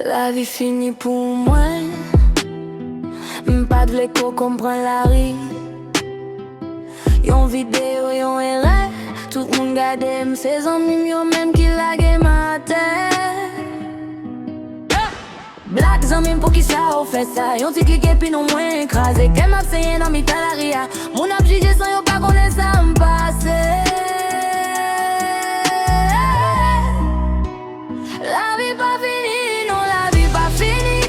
La vie finit pour moi. M'pas de l'écho comprend la rue. Yon vidéo, yon erreur. Tout le monde gade ses amis, yon même qui lage ma tête. Black zami pour qui ça ou fait ça. Yon ti clique puis non moins écrasé. Qu'elle m'a fait dans mi talaria. Mon abjije sans yon pas connaît ça m'passe. La vie pas finie, non la vie pas finie.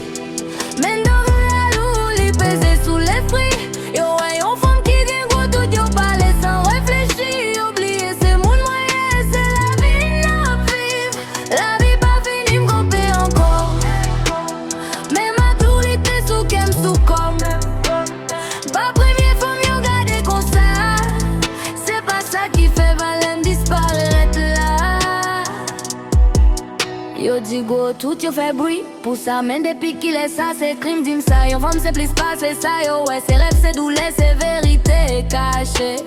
Men devant la lou, li pèse sous l'esprit. Yo ouais yon femme qui gagne gros tout, yo parle sans réfléchir. Oublier c'est mon moyen, c'est la vie n'a vive. La vie pas finie, m'gomper encore. Mais ma tourité sous qu'elle sous comme. Pas première femme yo gade comme ça. C'est pas ça qui fait Valem disparaître là. Yo dit go tout yo fait bruit. Pour ça men depuis qu'il est ça c'est crime. Dis ça yo femme c'est plus pas c'est ça yo. Ouais c'est rêve c'est douleur c'est vérité cachée.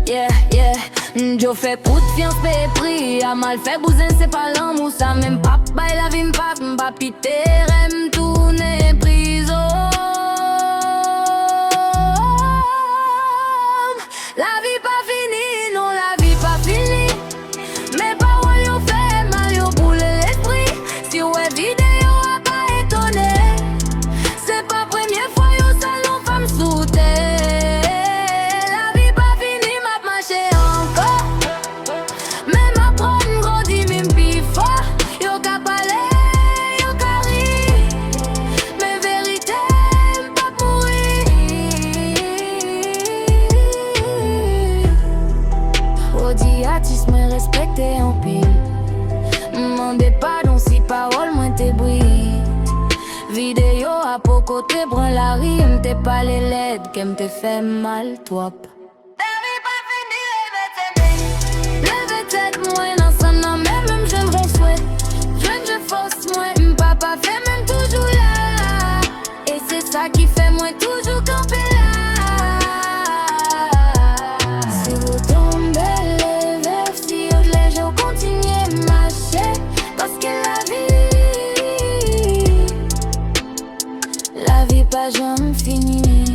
Yeah yeah. Jo fait pour de fiance pris. A mal fait bousin c'est pas l'amour. Ça même pas bail la vie m'pas piter. Rem tourner prison. La vie pas finie, non la vie pas finie. Mes paroles yo fait mal, yo brûle l'esprit. Si ouais vidéo a pas étonné. C'est pas première fois yo salon femme sous terre. La vie pas finie, m'a marché encore. Même à prendre gros dit même plus fort. Yo ka parler, yo ka rire. Mais vérité m'pas mourir. Odi artiste me respecté en pile. M'mandez pardon si parole moins te brille. Vidéo à pour côté brin la rime. T'es pas les LED qui m'te fait mal toi. La vie pas finie, levez tête moi dans son nom. Même je m'en souhaite. Je force moi. M'papa fait même toujours là. Et c'est ça qui fait moi toujours camper là. Si vous tombez les verres, si vous les jours continuez marcher. Parce que la vie pas jamais finie.